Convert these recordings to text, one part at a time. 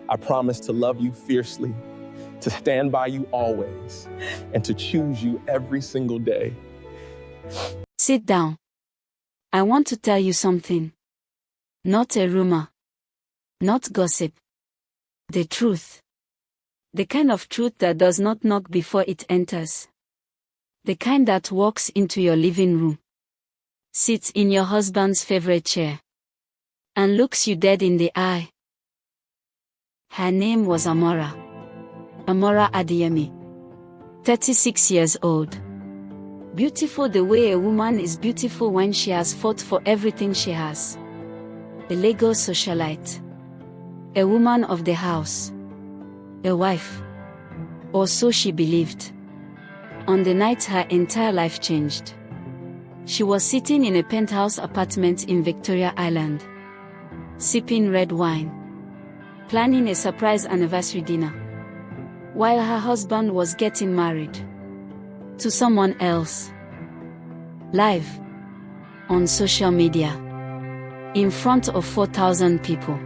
I promise to love you fiercely, to stand by you always, and to choose you every single day. Sit down. I want to tell you something. Not a rumor. Not gossip. The truth. The kind of truth that does not knock before it enters. The kind that walks into your living room, sits in your husband's favorite chair, and looks you dead in the eye. Her name was Amora. Amora Adeyemi. 36 years old. Beautiful the way a woman is beautiful when she has fought for everything she has. A Lagos socialite. A woman of the house. A wife. Or so she believed. On the night her entire life changed. She was sitting in a penthouse apartment in Victoria Island, sipping red wine, planning a surprise anniversary dinner, while her husband was getting married to someone else. Live on social media, in front of 4,000 people.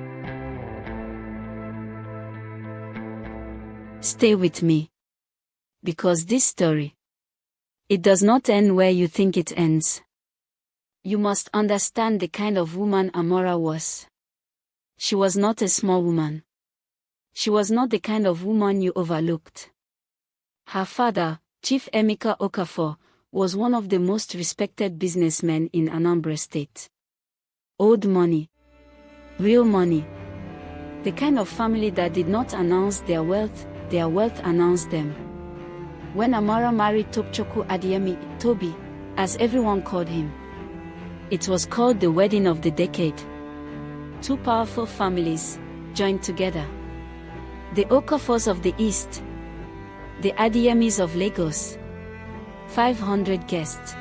Stay with me, because this story, it does not end where you think it ends. You must understand the kind of woman Amora was. She was not a small woman. She was not the kind of woman you overlooked. Her father, Chief Emeka Okafor, was one of the most respected businessmen in Anambra State. Old money. Real money. The kind of family that did not announce their wealth announced them. When Amora married Tokchukwu Adeyemi, Toby, as everyone called him, it was called the wedding of the decade. Two powerful families joined together. The Okafors of the East, the Adeyemis of Lagos. 500 guests.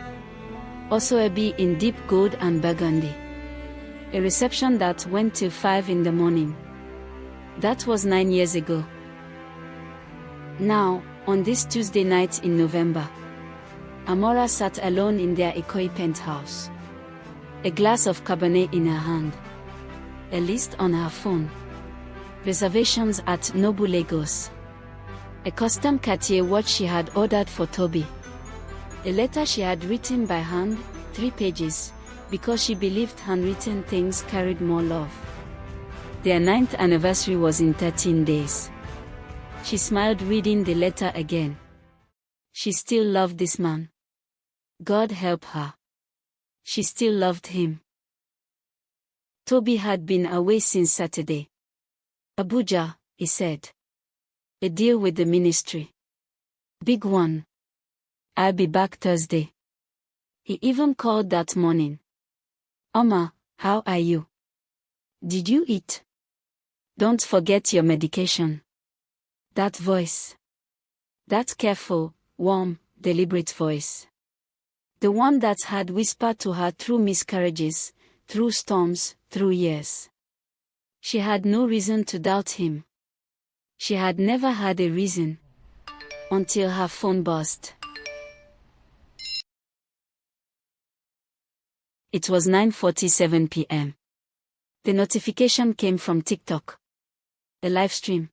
Also a bee in deep gold and burgundy. A reception that went till 5 in the morning. That was 9 years ago. Now, on this Tuesday night in November, Amora sat alone in their Ikoyi penthouse. A glass of Cabernet in her hand. A list on her phone. Reservations at Nobu Lagos. A custom Cartier watch she had ordered for Toby. A letter she had written by hand, 3 pages, because she believed handwritten things carried more love. Their 9th anniversary was in 13 days. She smiled reading the letter again. She still loved this man. God help her. She still loved him. Toby had been away since Saturday. Abuja, he said. A deal with the ministry. Big one. I'll be back Thursday. He even called that morning. Oma, how are you? Did you eat? Don't forget your medication. That voice. That careful, warm, deliberate voice. The one that had whispered to her through miscarriages, through storms, through years. She had no reason to doubt him. She had never had a reason. Until her phone buzzed. It was 9:47 p.m. The notification came from TikTok. A live stream.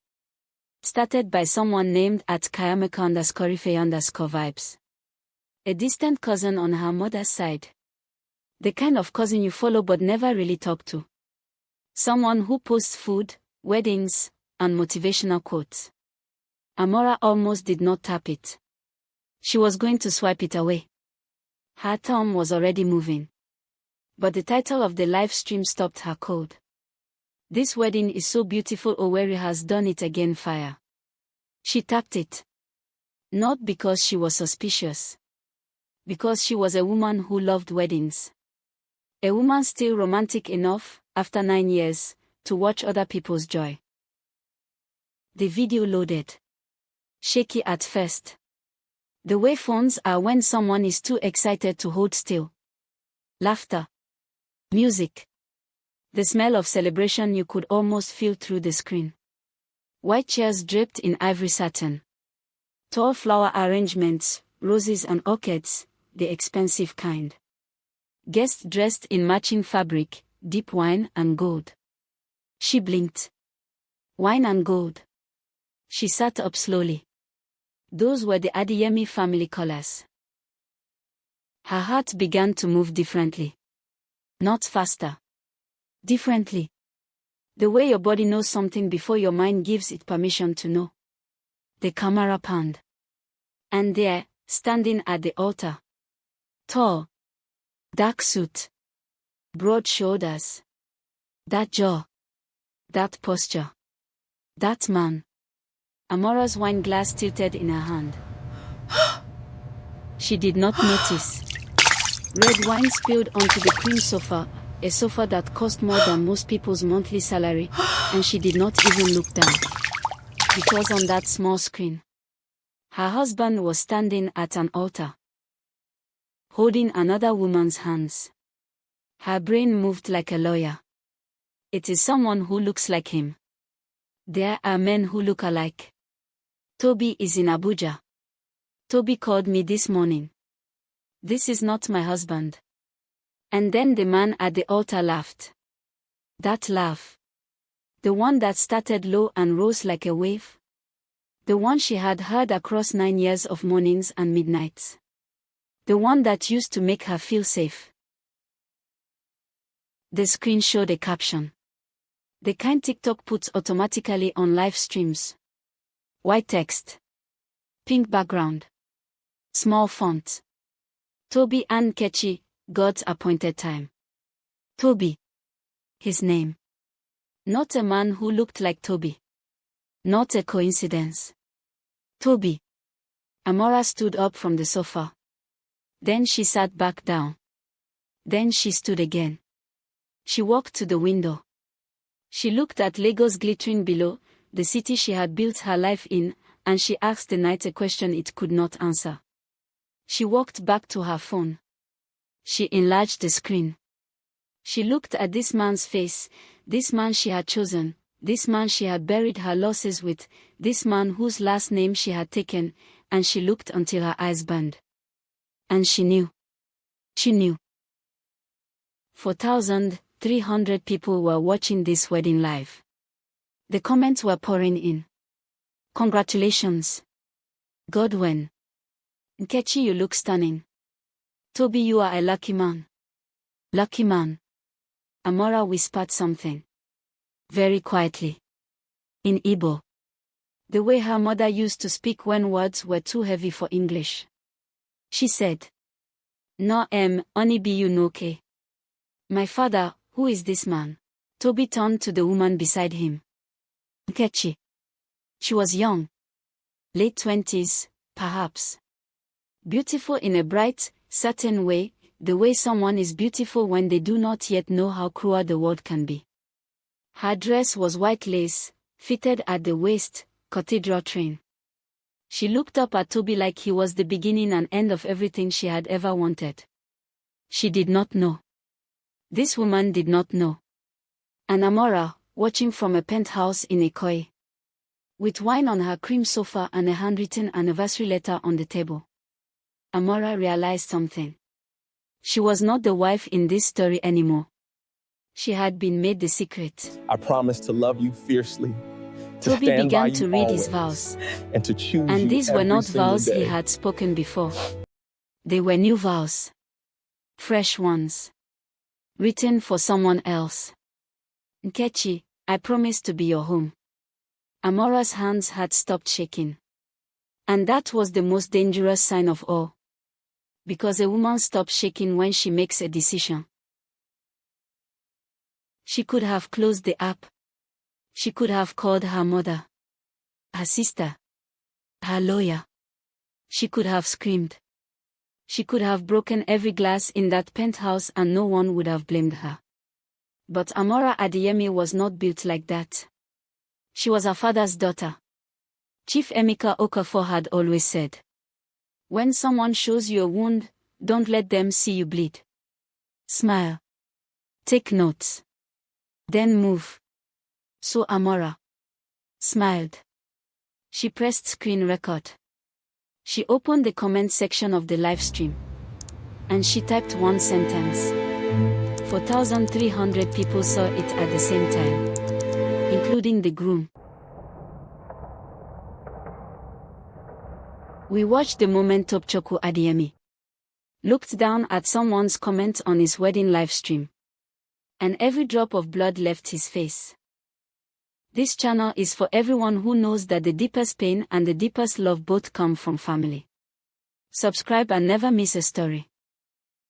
Started by someone named @Kayameka_Ife_vibes. A distant cousin on her mother's side. The kind of cousin you follow but never really talk to. Someone who posts food, weddings, and motivational quotes. Amora almost did not tap it. She was going to swipe it away. Her thumb was already moving. But the title of the live stream stopped her cold. This wedding is so beautiful, Owerri has done it again fire. She tapped it. Not because she was suspicious. Because she was a woman who loved weddings. A woman still romantic enough, after 9 years, to watch other people's joy. The video loaded. Shaky at first. The way phones are when someone is too excited to hold still. Laughter. Music. The smell of celebration you could almost feel through the screen. White chairs draped in ivory satin. Tall flower arrangements, roses and orchids, the expensive kind. Guests dressed in matching fabric, deep wine and gold. She blinked. Wine and gold. She sat up slowly. Those were the Adeyemi family colors. Her heart began to move differently. Not faster. Differently. The way your body knows something before your mind gives it permission to know. The camera panned. And there, standing at the altar. Tall. Dark suit. Broad shoulders. That jaw. That posture. That man. Amora's wine glass tilted in her hand. She did not notice. Red wine spilled onto the cream sofa, a sofa that cost more than most people's monthly salary, and she did not even look down. Because on that small screen, her husband was standing at an altar, holding another woman's hands. Her brain moved like a lawyer. It is someone who looks like him. There are men who look alike. Toby is in Abuja. Toby called me this morning. This is not my husband. And then the man at the altar laughed. That laugh. The one that started low and rose like a wave. The one she had heard across 9 years of mornings and midnights. The one that used to make her feel safe. The screen showed a caption. The kind TikTok puts automatically on live streams. White text. Pink background. Small font. Toby and Nkechi, God's appointed time. Toby. His name. Not a man who looked like Toby. Not a coincidence. Toby. Amora stood up from the sofa. Then she sat back down. Then she stood again. She walked to the window. She looked at Lagos glittering below, the city she had built her life in, and she asked the night a question it could not answer. She walked back to her phone. She enlarged the screen. She looked at this man's face, this man she had chosen, this man she had buried her losses with, this man whose last name she had taken, and she looked until her eyes burned. And she knew. She knew. 4,300 people were watching this wedding live. The comments were pouring in. Congratulations. Godwin. Nkechi, you look stunning. Toby, you are a lucky man. Lucky man. Amora whispered something. Very quietly. In Igbo. The way her mother used to speak when words were too heavy for English. She said. No only be you no okay. My father, who is this man? Toby turned to the woman beside him. Nkechi. She was young. Late 20s, perhaps. Beautiful in a bright, certain way, the way someone is beautiful when they do not yet know how cruel the world can be. Her dress was white lace, fitted at the waist, cathedral train. She looked up at Toby like he was the beginning and end of everything she had ever wanted. She did not know. This woman did not know. And Amora, watching from a penthouse in Ikoyi, with wine on her cream sofa and a handwritten anniversary letter on the table. Amora realized something. She was not the wife in this story anymore. She had been made the secret. I promise to love you fiercely, to Toby stand by began you to read always, his vows. and to choose And you these were every not single vows he day. had spoken before. They were new vows. Fresh ones. Written for someone else. Nkechi, I promise to be your home. Amora's hands had stopped shaking. And that was the most dangerous sign of all. Because a woman stops shaking when she makes a decision. She could have closed the app. She could have called her mother, her sister, her lawyer. She could have screamed. She could have broken every glass in that penthouse and no one would have blamed her. But Amora Adeyemi was not built like that. She was her father's daughter. Chief Emeka Okafor had always said, when someone shows you a wound, don't let them see you bleed. Smile. Take notes. Then move. So Amora smiled. She pressed screen record. She opened the comment section of the live stream. And she typed one sentence. 4,300 people saw it at the same time. Including the groom. We watched the moment Topchoko Adiemi looked down at someone's comment on his wedding livestream, and every drop of blood left his face. This channel is for everyone who knows that the deepest pain and the deepest love both come from family. Subscribe and never miss a story.